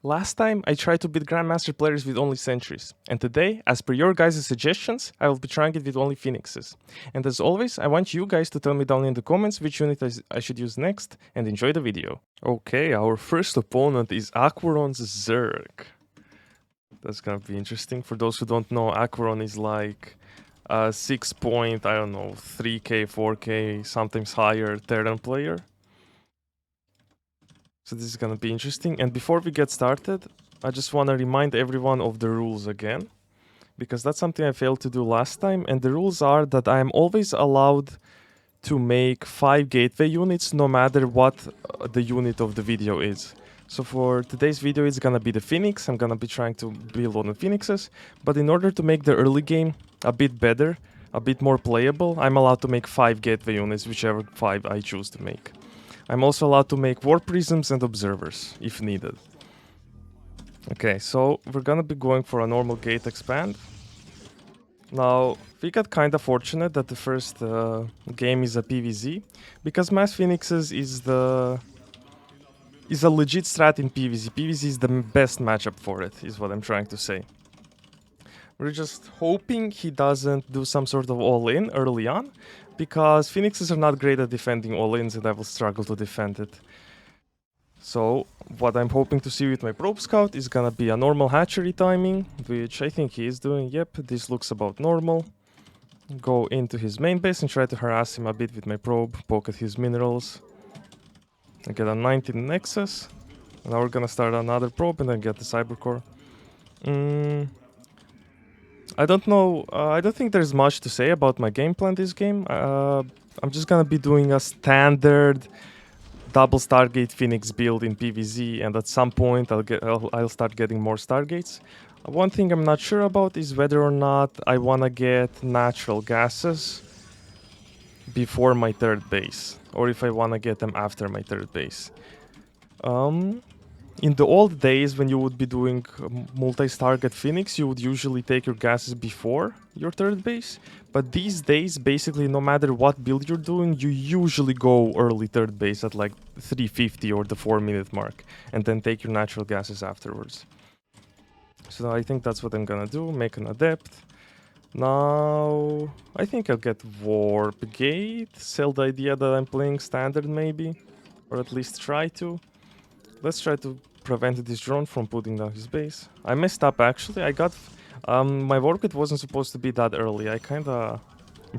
Last time I tried to beat Grandmaster players with only sentries, and today, as per your guys' suggestions, I will be trying it with only phoenixes. And as always, I want you guys to tell me down in the comments which unit I should use next, and enjoy the video. Okay, our first opponent is Aquaron's Zerg. That's gonna be interesting. For those who don't know, Aquaron is like a 6 point, I don't know, 3k, 4k, sometimes higher Terran player. So this is gonna be interesting. And before we get started, I just wanna remind everyone of the rules again, because that's something I failed to do last time. And the rules are that I am always allowed to make 5 gateway units no matter what the unit of the video is. So for today's video, it's gonna be the Phoenix. I'm gonna be trying to build on the Phoenixes. But in order to make the early game a bit better, a bit more playable, I'm allowed to make 5 gateway units, whichever 5 I choose to make. I'm also allowed to make War Prisms and Observers, if needed. Okay, so we're gonna be going for a normal gate expand. Now, we got kinda fortunate that the first game is a PvZ, because Mass Phoenixes is a legit strat in PvZ. PvZ is the best matchup for it, is what I'm trying to say. We're just hoping he doesn't do some sort of all-in early on, because Phoenixes are not great at defending all-ins and I will struggle to defend it. So, what I'm hoping to see with my Probe Scout is gonna be a normal hatchery timing, which I think he is doing. Yep, this looks about normal. Go into his main base and try to harass him a bit with my probe, poke at his minerals. I get a 19 Nexus. Now we're gonna start another probe and then get the Cybercore. I don't know, I don't think there's much to say about my game plan this game. I'm just gonna be doing a standard double Stargate Phoenix build in PvZ, and at some point I'll start getting more Stargates. One thing I'm not sure about is whether or not I wanna get natural gases before my third base, or if I wanna get them after my third base. In the old days, when you would be doing multi-target Phoenix, you would usually take your gases before your third base. But these days, basically, no matter what build you're doing, you usually go early third base at like 350 or the 4-minute mark, and then take your natural gases afterwards. So I think that's what I'm gonna do, make an Adept. Now, I think I'll get Warp Gate, sell the idea that I'm playing standard maybe, or at least try to. Let's try to prevent this drone from putting down his base. I messed up actually. I got my Warp Gate wasn't supposed to be that early. I kinda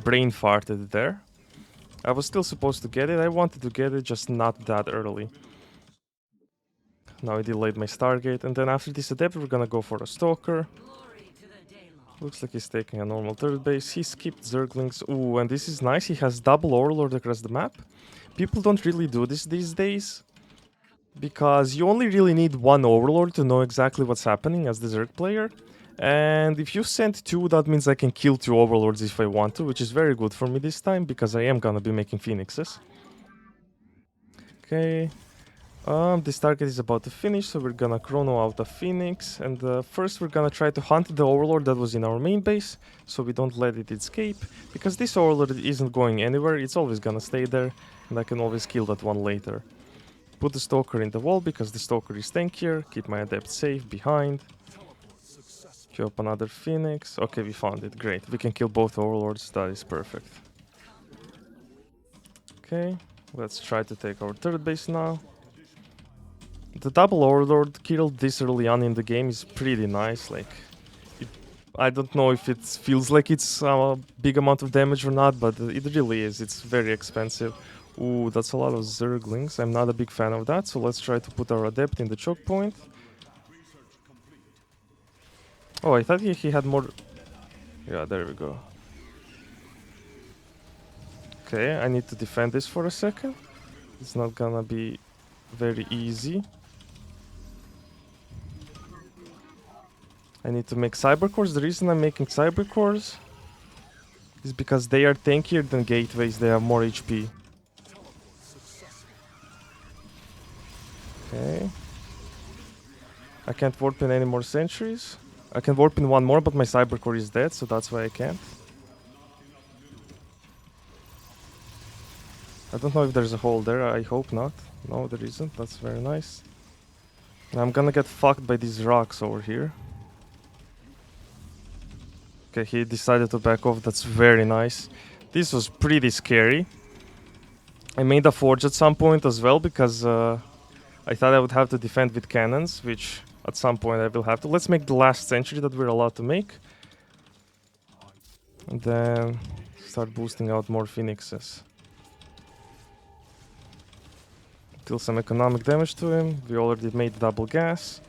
brain farted there. I was still supposed to get it. I wanted to get it, just not that early. Now I delayed my Stargate, and then after this Adept, we're gonna go for a Stalker. Looks like he's taking a normal third base. He skipped Zerglings. Ooh, and this is nice. He has double Overlord across the map. People don't really do this these days, because you only really need one Overlord to know exactly what's happening as the Zerg player. And if you send 2, that means I can kill 2 Overlords if I want to, which is very good for me this time, because I am gonna be making Phoenixes. Okay. This target is about to finish, so we're gonna chrono out a Phoenix. And first we're gonna try to hunt the Overlord that was in our main base, so we don't let it escape. Because this Overlord isn't going anywhere, it's always gonna stay there, and I can always kill that one later. Put the Stalker in the wall, because the Stalker is tankier. Keep my Adept safe behind. Queue up another Phoenix. Okay, we found it. Great. We can kill both Overlords. That is perfect. Okay, let's try to take our third base now. The double Overlord killed this early on in the game is pretty nice. Like, I don't know if it feels like it's a big amount of damage or not, but it really is. It's very expensive. Ooh, that's a lot of Zerglings. I'm not a big fan of that, so let's try to put our Adept in the choke point. Oh, I thought he had more... Yeah, there we go. Okay, I need to defend this for a second. It's not gonna be very easy. I need to make Cybercores. The reason I'm making Cybercores is because they are tankier than gateways. They have more HP. Okay. I can't warp in any more sentries. I can warp in one more, but my Cybercore is dead, so that's why I can't. I don't know if there's a hole there. I hope not. No, there isn't. That's very nice. I'm gonna get fucked by these rocks over here. Okay, he decided to back off. That's very nice. This was pretty scary. I made a forge at some point as well because I thought I would have to defend with cannons, which at some point I will have to. Let's make the last century that we're allowed to make. And then start boosting out more phoenixes. Deal some economic damage to him. We already made double gas.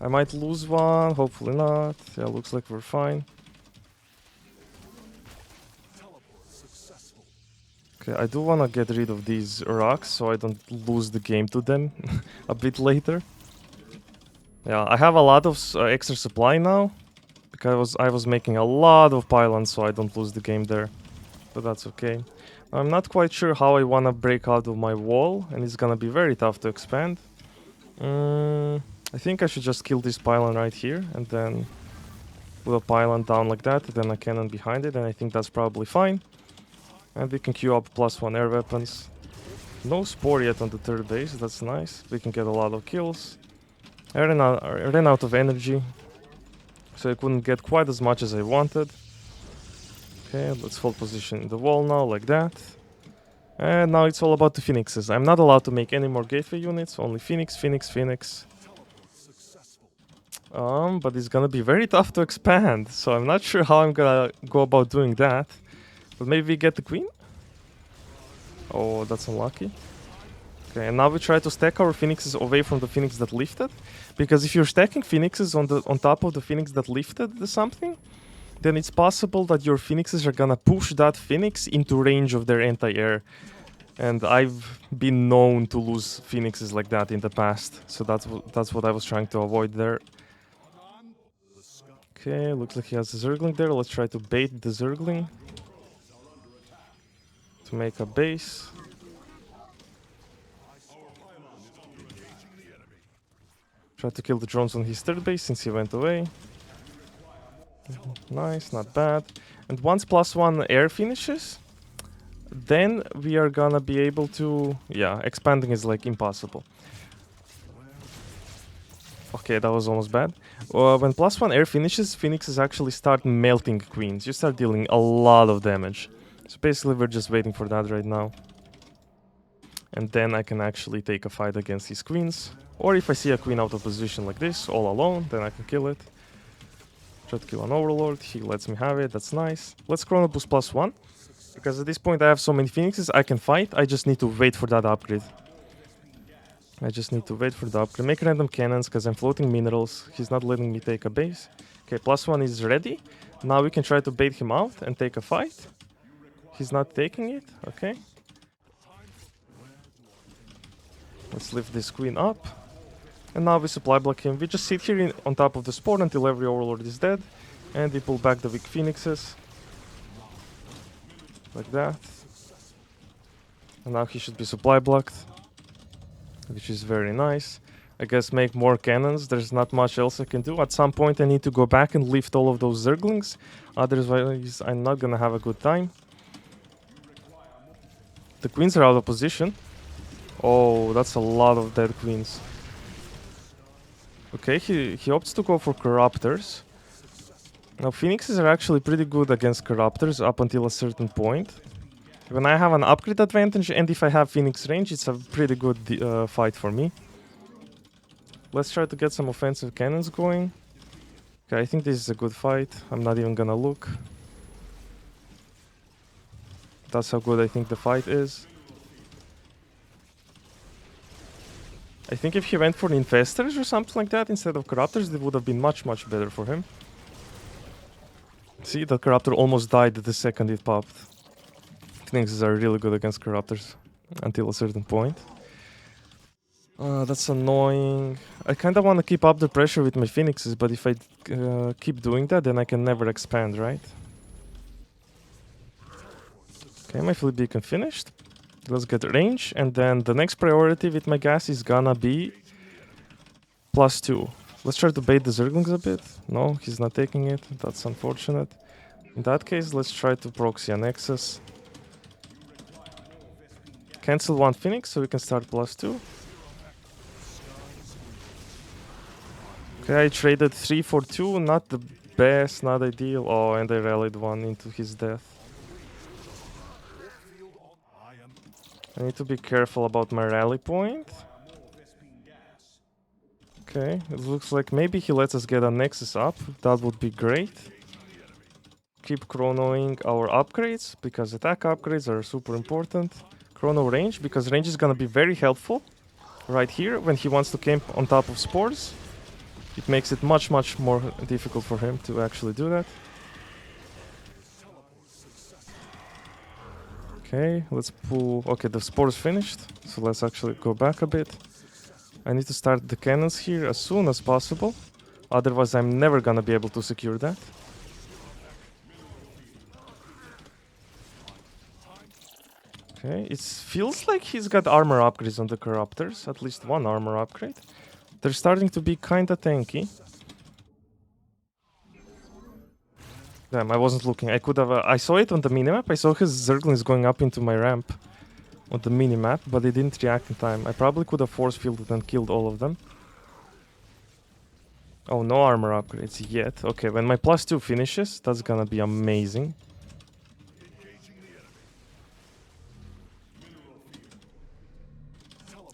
I might lose one, hopefully not. Yeah, looks like we're fine. Okay, I do want to get rid of these rocks so I don't lose the game to them a bit later. Yeah, I have a lot of extra supply now because I was making a lot of pylons so I don't lose the game there. But that's okay. I'm not quite sure how I want to break out of my wall, and it's gonna be very tough to expand. I think I should just kill this pylon right here and then put a pylon down like that, and then a cannon behind it, and I think that's probably fine. And we can queue up +1 air weapons. No spore yet on the third base, that's nice. We can get a lot of kills. I ran out of energy, so I couldn't get quite as much as I wanted. Okay, let's hold position in the wall now, like that. And now it's all about the phoenixes. I'm not allowed to make any more gateway units, only phoenix, phoenix, phoenix. But it's gonna be very tough to expand, so I'm not sure how I'm gonna go about doing that. But maybe we get the queen? Oh, that's unlucky. Okay, and now we try to stack our phoenixes away from the phoenix that lifted. Because if you're stacking phoenixes on top of the phoenix that lifted something, then it's possible that your phoenixes are gonna push that phoenix into range of their anti-air. And I've been known to lose phoenixes like that in the past, so that's what I was trying to avoid there. Okay, looks like he has a Zergling there. Let's try to bait the Zergling to make a base. Try to kill the drones on his third base since he went away. Nice, not bad. And once +1 air finishes, then we are gonna be able to... Yeah, expanding is like impossible. Okay, that was almost bad. When +1 air finishes, phoenixes actually start melting queens. You start dealing a lot of damage. So basically we're just waiting for that right now. And then I can actually take a fight against his queens. Or if I see a queen out of position like this, all alone, then I can kill it. Try to kill an overlord, he lets me have it, that's nice. Let's chrono boost +1. Because at this point I have so many phoenixes, I can fight, I just need to wait for that upgrade. Make random cannons, because I'm floating minerals. He's not letting me take a base. Okay, +1 is ready. Now we can try to bait him out and take a fight. He's not taking it, okay. Let's lift this queen up. And now we supply block him. We just sit here on top of the spawn until every overlord is dead. And we pull back the weak phoenixes. Like that. And now he should be supply blocked, which is very nice. I guess make more cannons. There's not much else I can do. At some point I need to go back and lift all of those Zerglings. Otherwise I'm not gonna have a good time. The queens are out of position. Oh, that's a lot of dead queens. Okay, he opts to go for Corruptors. Now phoenixes are actually pretty good against Corruptors up until a certain point. When I have an upgrade advantage and if I have Phoenix range, it's a pretty good fight for me. Let's try to get some offensive cannons going. Okay, I think this is a good fight. I'm not even gonna look. That's how good I think the fight is. I think if he went for Infestors or something like that instead of Corruptors, it would have been much better for him. See, that Corruptor almost died the second it popped. Phoenixes are really good against Corruptors until a certain point. That's annoying. I kinda wanna keep up the pressure with my Phoenixes, but if I keep doing that, then I can never expand, right? Okay, my flip beacon finished. Let's get range, and then the next priority with my gas is gonna be +2. Let's try to bait the Zerglings a bit. No, he's not taking it. That's unfortunate. In that case, let's try to proxy a Nexus. Cancel one Phoenix so we can start +2. Okay, I traded 3 for 2, not the best, not ideal. Oh, and I rallied one into his death. I need to be careful about my rally point. Okay, it looks like maybe he lets us get a Nexus up. That would be great. Keep chronoing our upgrades, because attack upgrades are super important. Chrono range, because range is gonna be very helpful right here when he wants to camp on top of spores. It makes it much more difficult for him to actually do that. Okay, let's pull... Okay, the spores finished, so let's actually go back a bit. I need to start the cannons here as soon as possible. Otherwise, I'm never gonna be able to secure that. Okay, it feels like he's got armor upgrades on the Corruptors. At least one armor upgrade. They're starting to be kinda tanky. Damn, I wasn't looking. I could have... I saw it on the minimap. I saw his Zerglings going up into my ramp on the minimap, but they didn't react in time. I probably could have force fielded and killed all of them. Oh, no armor upgrades yet. Okay, when my +2 finishes, that's gonna be amazing.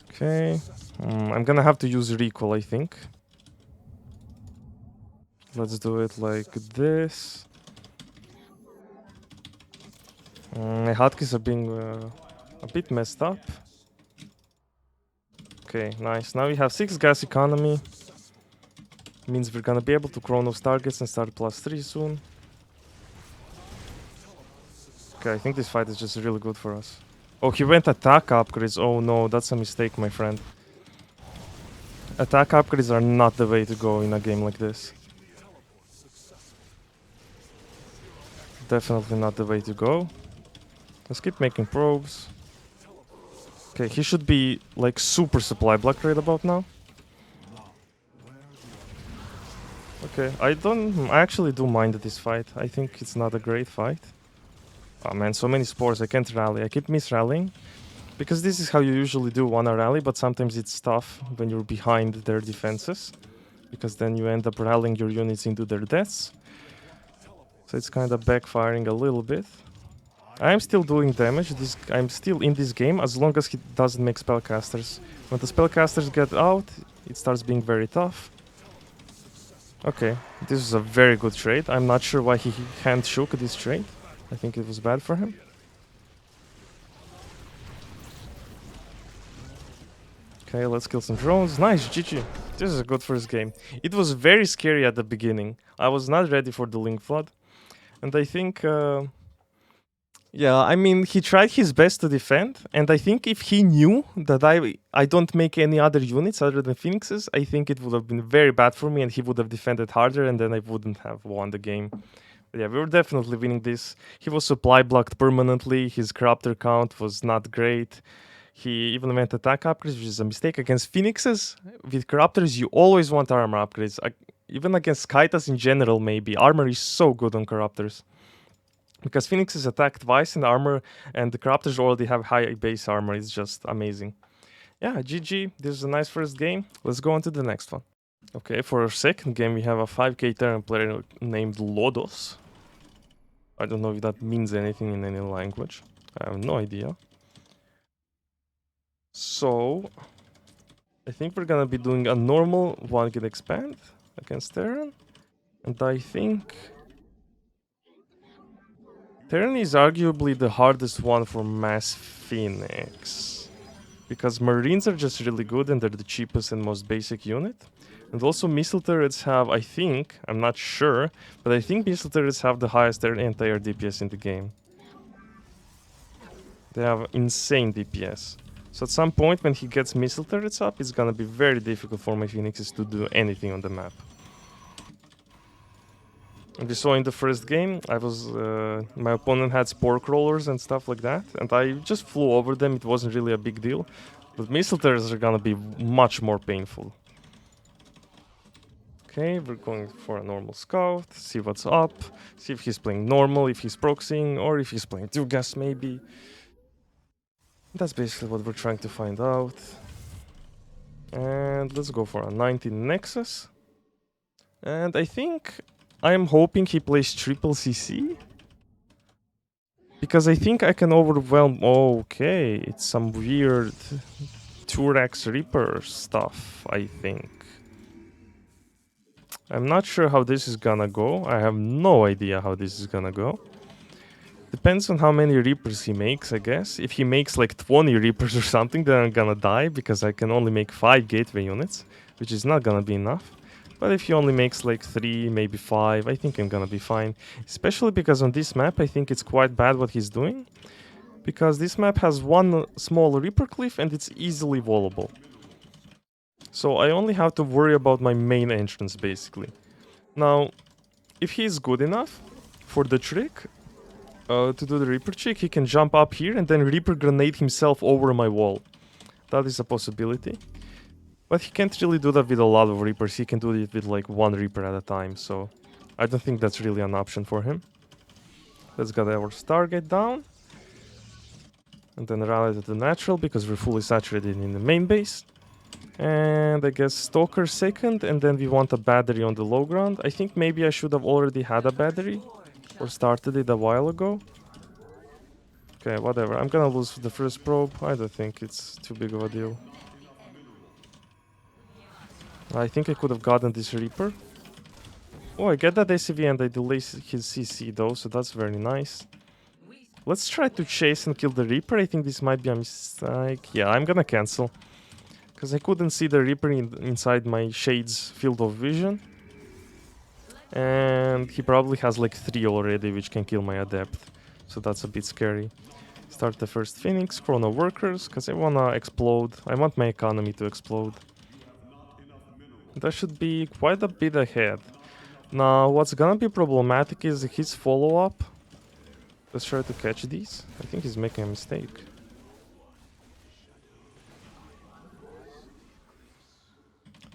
Okay. I'm gonna have to use recall, I think. Let's do it like this. My hotkeys are being a bit messed up. Okay, nice. Now we have 6 gas economy. Means we're gonna be able to Chronos targets and start +3 soon. Okay, I think this fight is just really good for us. Oh, he went attack upgrades. Oh no, that's a mistake, my friend. Attack upgrades are not the way to go in a game like this. Definitely not the way to go. Let's keep making probes. Okay, he should be like super supply block right about now. Okay, I actually do mind this fight. I think it's not a great fight. Oh man, so many spores, I can't rally. I keep mis-rallying. Because this is how you usually do wanna rally, but sometimes it's tough when you're behind their defenses. Because then you end up rallying your units into their deaths. So it's kinda backfiring a little bit. I'm still doing damage. I'm still in this game as long as he doesn't make spellcasters. When the spellcasters get out, it starts being very tough. Okay, this is a very good trade. I'm not sure why he hand shook this trade. I think it was bad for him. Okay, let's kill some drones. Nice, GG. This is a good first game. It was very scary at the beginning. I was not ready for the Link Flood. And I think... yeah, I mean, he tried his best to defend, and I think if he knew that I don't make any other units other than Phoenixes, I think it would have been very bad for me, and he would have defended harder, and then I wouldn't have won the game. But yeah, we were definitely winning this. He was supply blocked permanently, his Corruptor count was not great. He even went attack upgrades, which is a mistake. Against Phoenixes, with Corruptors, you always want armor upgrades. Even against Kaitas in general, maybe. Armor is so good on Corruptors. Because Phoenix is attacked twice in armor, and the Corruptors already have high base armor. It's just amazing. Yeah, GG. This is a nice first game. Let's go on to the next one. Okay, for our second game, we have a 5k Terran player named Lodos. I don't know if that means anything in any language. I have no idea. So, I think we're gonna be doing a normal 1-git expand against Terran. And I think... Terran is arguably the hardest one for Mass Phoenix. Because Marines are just really good and they're the cheapest and most basic unit. And also missile turrets have, I think, I'm not sure, but I think missile turrets have the highest anti-air DPS in the game. They have insane DPS. So at some point when he gets missile turrets up, it's gonna be very difficult for my Phoenixes to do anything on the map. And we saw in the first game, my opponent had spore crawlers and stuff like that, and I just flew over them. It wasn't really a big deal, but missile turrets are gonna be much more painful. Okay, we're going for a normal scout, see what's up, see if he's playing normal, if he's proxying, or if he's playing 2-gas maybe. That's basically what we're trying to find out. And let's go for a 19 Nexus. And I think I'm hoping he plays triple CC. Because I think I can overwhelm... Okay, it's some weird 2x Reaper stuff, I think. I'm not sure how this is gonna go. I have no idea how this is gonna go. Depends on how many Reapers he makes, I guess. If he makes like 20 Reapers or something, then I'm gonna die, because I can only make 5 gateway units, which is not gonna be enough. But if he only makes like 3, maybe 5, I think I'm gonna be fine. Especially because on this map, I think it's quite bad what he's doing. Because this map has one small Reaper cliff and it's easily wallable. So I only have to worry about my main entrance, basically. Now, if he's good enough for the trick, to do the Reaper trick, he can jump up here and then Reaper grenade himself over my wall. That is a possibility. But he can't really do that with a lot of Reapers. He can do it with like one Reaper at a time, so I don't think that's really an option for him. Let's get our Stargate down. And then rally to the natural, because we're fully saturated in the main base. And I guess Stalker second, and then we want a battery on the low ground. I think maybe I should have already had a battery, or started it a while ago. Okay, whatever. I'm gonna lose the first probe. I don't think it's too big of a deal. I think I could have gotten this Reaper. Oh, I get that ACV and I delay his CC though, so that's very nice. Let's try to chase and kill the Reaper. I think this might be a mistake. Yeah, I'm gonna cancel. Because I couldn't see the Reaper inside my Shade's field of vision. And he probably has like 3 already, which can kill my Adept. So that's a bit scary. Start the first Phoenix, Chrono Workers, because I wanna explode. I want my economy to explode. That should be quite a bit ahead. Now, what's gonna be problematic is his follow-up. Let's try to catch these. I think he's making a mistake.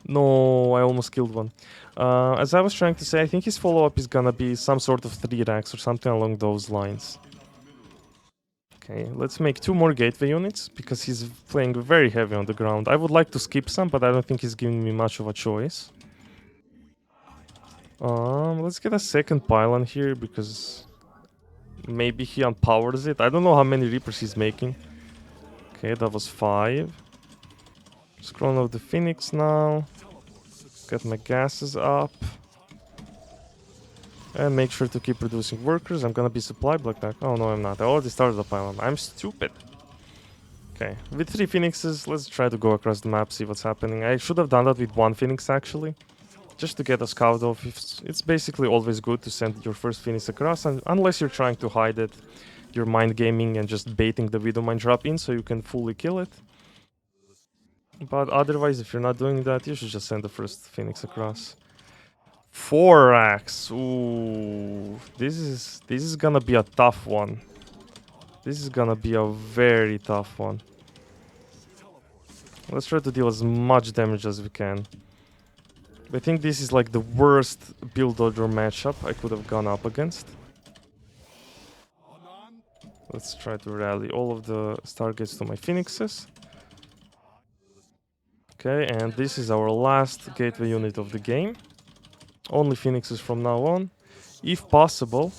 No, I almost killed one. As I was trying to say, I think his follow-up is gonna be some sort of 3 racks or something along those lines. Okay, let's make 2 more gateway units, because he's playing very heavy on the ground. I would like to skip some, but I don't think he's giving me much of a choice. Let's get a second pylon here, because maybe he unpowers it. I don't know how many Reapers he's making. Okay, that was 5. Scroll of the Phoenix now. Get my gases up. And make sure to keep producing workers. I'm gonna be supply block back. Oh no, I'm not. I already started the pylon. I'm stupid. Okay, with 3 Phoenixes, let's try to go across the map, see what's happening. I should have done that with 1 Phoenix actually. Just to get a scout off. It's basically always good to send your first Phoenix across, and unless you're trying to hide it. You're mind gaming and just baiting the Widowmine drop in so you can fully kill it. But otherwise, if you're not doing that, you should just send the first Phoenix across. 4 racks. Ooh, this is gonna be a tough one. This is gonna be a very tough one. Let's try to deal as much damage as we can. I think this is like the worst build order matchup I could have gone up against. Let's try to rally all of the Stargates to my Phoenixes. Okay, and this is our last gateway unit of the game. Only Phoenixes from now on, if possible.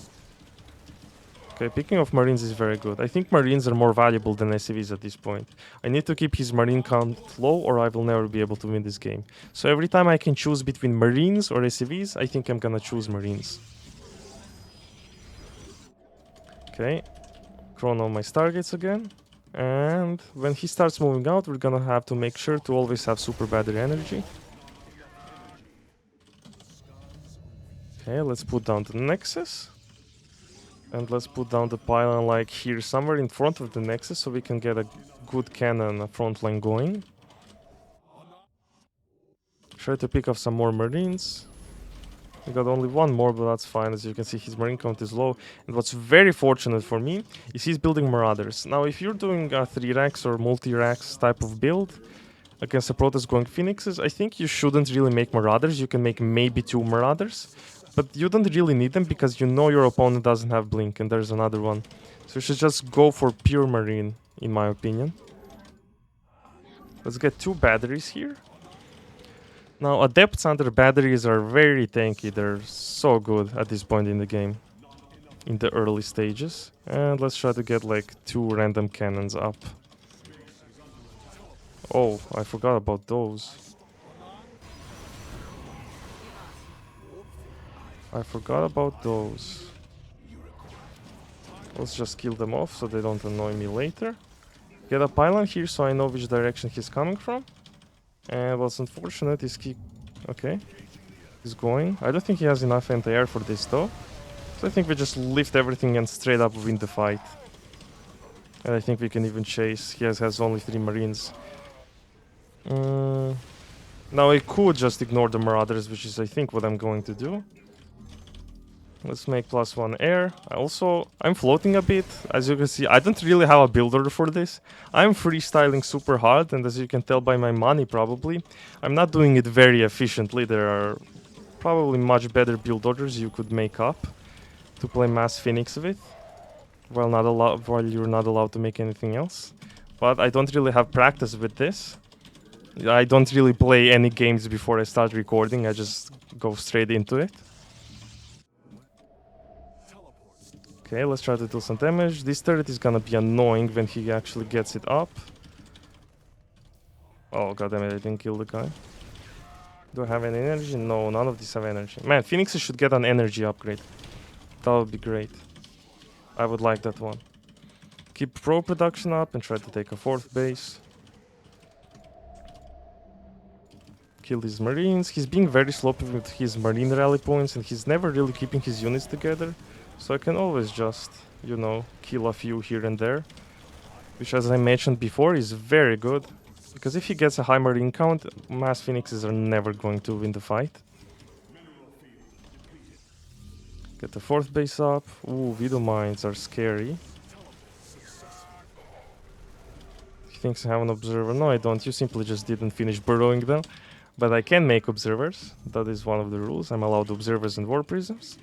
Okay, picking of Marines is very good. I think Marines are more valuable than SCVs at this point. I need to keep his Marine count low or I will never be able to win this game. So every time I can choose between Marines or SCVs, I think I'm gonna choose Marines. Okay, chrono my Stargates again. And when he starts moving out, we're gonna have to make sure to always have super battery energy. Okay, let's put down the Nexus. And let's put down the pylon like here, somewhere in front of the Nexus, so we can get a good cannon front line going. Try to pick up some more Marines. We got only 1 more, but that's fine. As you can see, his Marine count is low. And what's very fortunate for me is he's building Marauders. Now, if you're doing a 3 racks or multi-racks type of build against a Protest going Phoenixes, I think you shouldn't really make Marauders. You can make maybe 2 Marauders. But you don't really need them because you know your opponent doesn't have Blink and there's another one. So you should just go for pure Marine, in my opinion. Let's get 2 batteries here. Now, Adepts under batteries are very tanky. They're so good at this point in the game, in the early stages. And let's try to get like 2 random cannons up. Oh, I forgot about those. I forgot about those. Let's just kill them off so they don't annoy me later. Get a pylon here so I know which direction he's coming from. And what's unfortunate is okay, he's going. I don't think he has enough anti-air for this though. So I think we just lift everything and straight up win the fight. And I think we can even chase. He has only 3 marines. Now I could just ignore the marauders, which is I think what I'm going to do. Let's make +1 air. I'm floating a bit. As you can see, I don't really have a build order for this. I'm freestyling super hard, and as you can tell by my money probably, I'm not doing it very efficiently. There are probably much better build orders you could make up to play Mass Phoenix with, while you're not allowed to make anything else. But I don't really have practice with this. I don't really play any games before I start recording. I just go straight into it. Okay, let's try to do some damage. This turret is gonna be annoying when he actually gets it up. Oh, goddammit, I didn't kill the guy. Do I have any energy? No, none of these have energy. Man, Phoenixes should get an energy upgrade. That would be great. I would like that one. Keep pro production up and try to take a 4th base. Kill these marines. He's being very sloppy with his marine rally points and he's never really keeping his units together. So I can always just, you know, kill a few here and there. Which, as I mentioned before, is very good. Because if he gets a high marine count, Mass Phoenixes are never going to win the fight. Get the 4th base up. Ooh, Widow Mines are scary. He thinks I have an observer. No, I don't. You simply just didn't finish burrowing them. But I can make observers. That is one of the rules. I'm allowed observers and war prisms.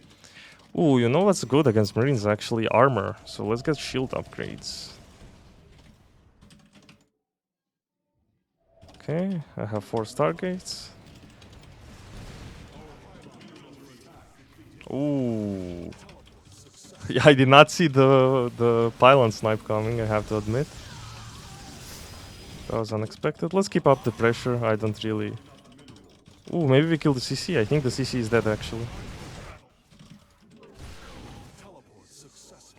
Ooh, you know what's good against marines? Actually, armor. So let's get shield upgrades. Okay, I have 4 stargates. Ooh. Yeah, I did not see the pylon snipe coming, I have to admit. That was unexpected. Let's keep up the pressure. I don't really... Ooh, maybe we kill the CC. I think the CC is dead, actually.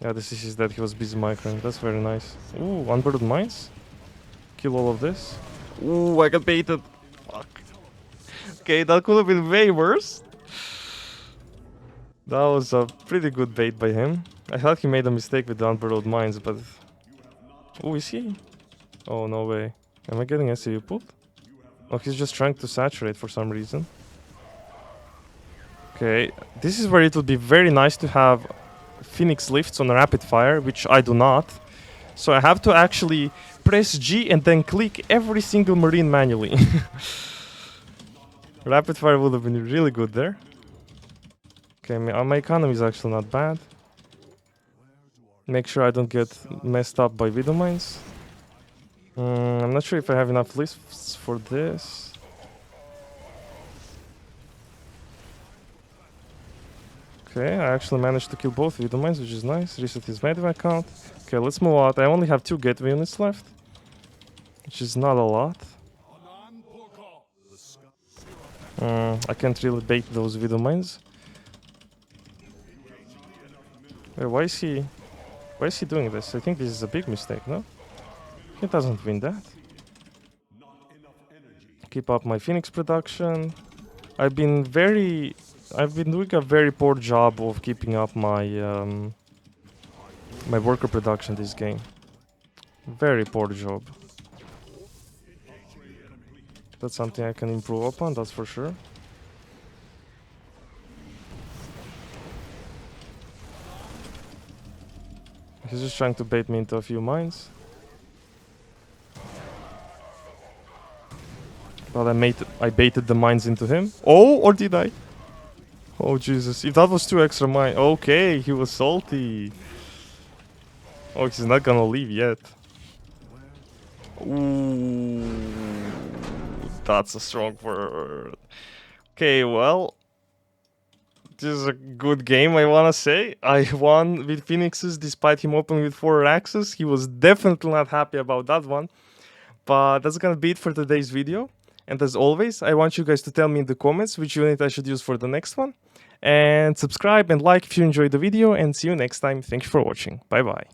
Yeah, the CC is dead. He was busy microing. That's very nice. Ooh, unburdened mines. Kill all of this. Ooh, I got baited. Fuck. Okay, that could have been way worse. That was a pretty good bait by him. I thought he made a mistake with the unburrowed mines, but... Ooh, is he? Oh, no way. Am I getting SCU pulled? Oh, he's just trying to saturate for some reason. Okay, this is where it would be very nice to have Phoenix lifts on rapid fire, which I do not. So I have to actually press G and then click every single marine manually. Rapid fire would have been really good there. Okay, my economy is actually not bad. Make sure I don't get messed up by Widow Mines. I'm not sure if I have enough lifts for this. Okay, I actually managed to kill both Widow Mines, which is nice. Reset his medevac count. Okay, let's move out. I only have 2 gateway units left, which is not a lot. I can't really bait those Widow Mines. Wait, why is he doing this? I think this is a big mistake, no? He doesn't win that. Keep up my Phoenix production. I've been doing a very poor job of keeping up my my worker production this game. Very poor job. That's something I can improve upon, that's for sure. He's just trying to bait me into a few mines. But I baited the mines into him. Oh, or did I? Oh, Jesus. If that was 2 extra mines... Okay, he was salty. Oh, he's not gonna leave yet. Ooh. That's a strong word. Okay, well, this is a good game, I wanna say. I won with Phoenixes despite him opening with 4 axes. He was definitely not happy about that one. But that's gonna be it for today's video. And as always, I want you guys to tell me in the comments which unit I should use for the next one. And subscribe and like if you enjoyed the video, and see you next time. Thank you for watching. Bye bye.